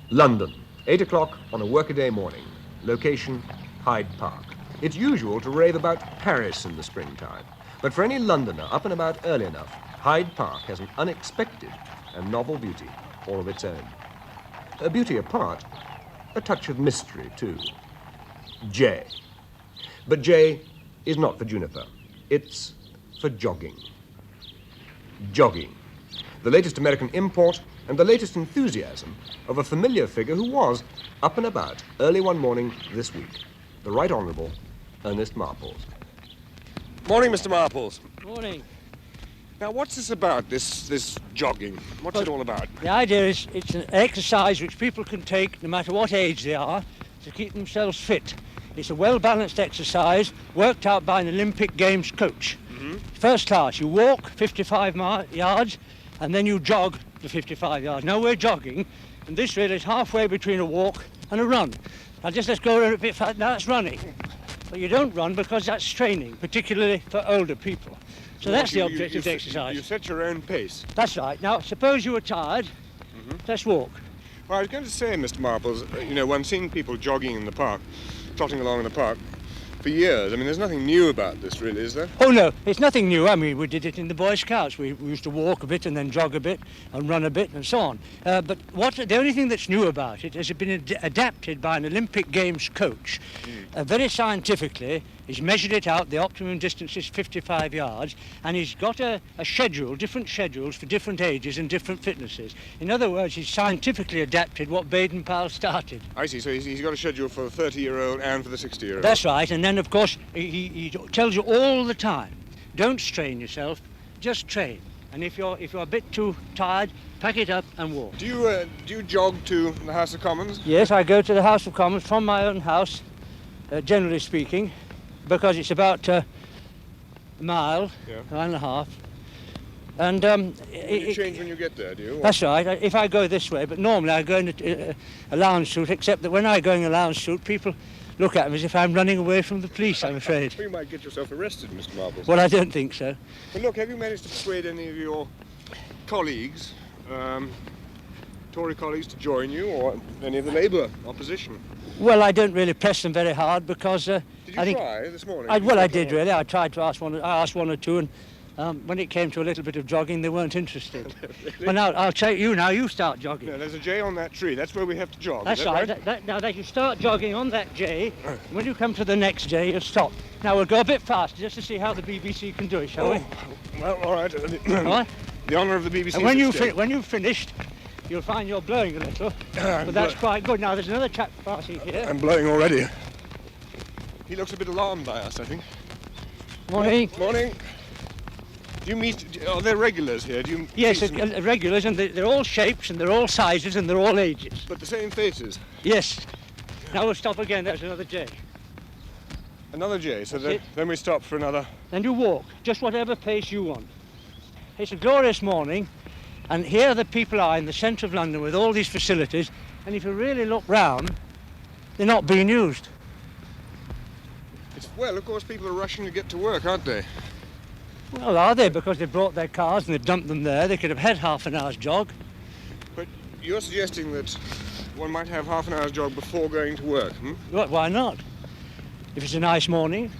London, 8 o'clock on a workaday morning. Location, Hyde Park. It's usual to rave about Paris in the springtime, but for any Londoner up and about early enough, Hyde Park has an unexpected and novel beauty all of its own. A beauty apart, a touch of mystery too. J. But J is not for juniper. It's for jogging. Jogging, the latest American import and the latest enthusiasm of a familiar figure who was up and about early one morning this week, the Right Honourable Ernest Marples. Morning, Mr. Marples. Morning. Now, what's this about, this jogging? What's it all about? The idea is it's an exercise which people can take no matter what age they are to keep themselves fit. It's a well-balanced exercise worked out by an Olympic Games coach. First class, you walk 55 yards and then you jog the 55 yards. Now we're jogging, and this really is halfway between a walk and a run. Now let's go a bit fast. Now that's running. But you don't run because that's training, particularly for older people. So that's the object of the exercise. You set your own pace. That's right. Now suppose you were tired, let's walk. Well, I was going to say, Mr. Marples, you know, I've seen people jogging in the park, trotting along in the park for years. I mean, there's nothing new about this, really, is there? Oh no, it's nothing new. I mean, we did it in the Boy Scouts. We used to walk a bit and then jog a bit and run a bit and so on. But the only thing that's new about it is it's been adapted by an Olympic Games coach. Very scientifically, he's measured it out. The optimum distance is 55 yards, and he's got a schedule, different schedules for different ages and different fitnesses. In other words, he's scientifically adapted what Baden-Powell started. I see. So he's got a schedule for the 30-year-old and for the 60-year-old. That's right. And then, of course, he tells you all the time, don't strain yourself, just train. And if you're a bit too tired, pack it up and walk. Do you jog to the House of Commons? Yes, I go to the House of Commons from my own house, generally speaking, because it's about a mile, mile and a half. And you change when you get there, do you? That's right. If I go this way, but normally I go in a lounge suit, except that when I go in a lounge suit, people look at me as if I'm running away from the police, I'm afraid. You might get yourself arrested, Mr. Marples. Well, I don't think so. But look, have you managed to persuade any of your colleagues, Tory colleagues, to join you, or any of the Labour opposition? Well, I don't really press them very hard because Did you try this morning? I did really. I tried to ask one or two, and when it came to a little bit of jogging, they weren't interested. Really? Well, now I'll tell you. Now you start jogging. No, there's a J on that tree. That's where we have to jog. That's is that right. Now that you start jogging on that J, when you come to the next J, you stop. Now we'll go a bit faster just to see how the BBC can do it, shall we? Well, all right. All right. The honour of the BBC. And when you've finished, you'll find you're blowing a little, but that's quite good. Now there's another chap passing here. I'm blowing already. He looks a bit alarmed by us, I think. Morning. Morning. Do you meet? Are there regulars here? Do you? Yes, regulars, and they're all shapes, and they're all sizes, and they're all ages. But the same faces. Yes. Now we'll stop again. There's another J. Another J. So then we stop for another. Then you walk, just whatever pace you want. It's a glorious morning, and here the people are in the centre of London with all these facilities, and if you really look round, they're not being used. Well, of course, people are rushing to get to work, aren't they? Well, are they? Because they've brought their cars and they've dumped them there. They could have had half an hour's jog. But you're suggesting that one might have half an hour's jog before going to work, hmm? Well, why not? If it's a nice morning.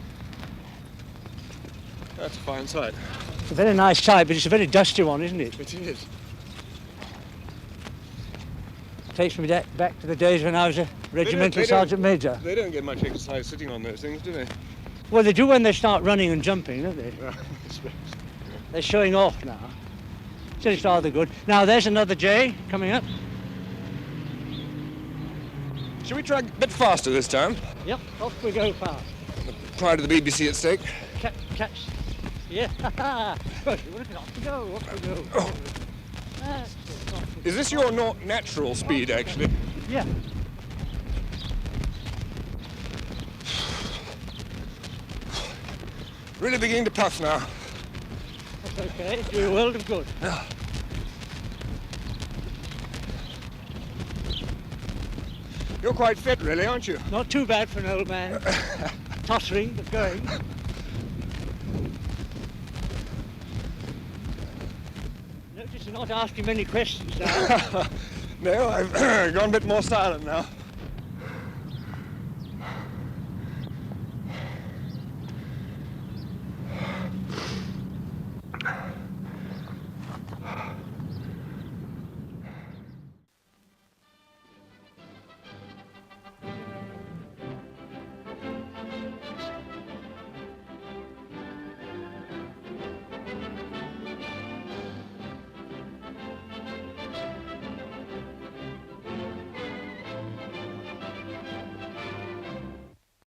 That's a fine sight. It's a very nice sight, but it's a very dusty one, isn't it? It is. Takes me back to the days when I was a regimental sergeant major. They don't get much exercise sitting on those things, do they? Well, they do when they start running and jumping, don't they? They're showing off now. So it's rather good. Now, there's another J coming up. Shall we try a bit faster this time? Yep, off we go fast. Pride of the BBC at stake. Catch. Yeah. Off we go, off we go. Oh. Is this your natural speed, actually? Yeah. Really beginning to puff now. That's okay. Do a world of good. You're quite fit, really, aren't you? Not too bad for an old man. Tottering, but going. Notice you're not asking many questions now. No, I've gone a bit more silent now.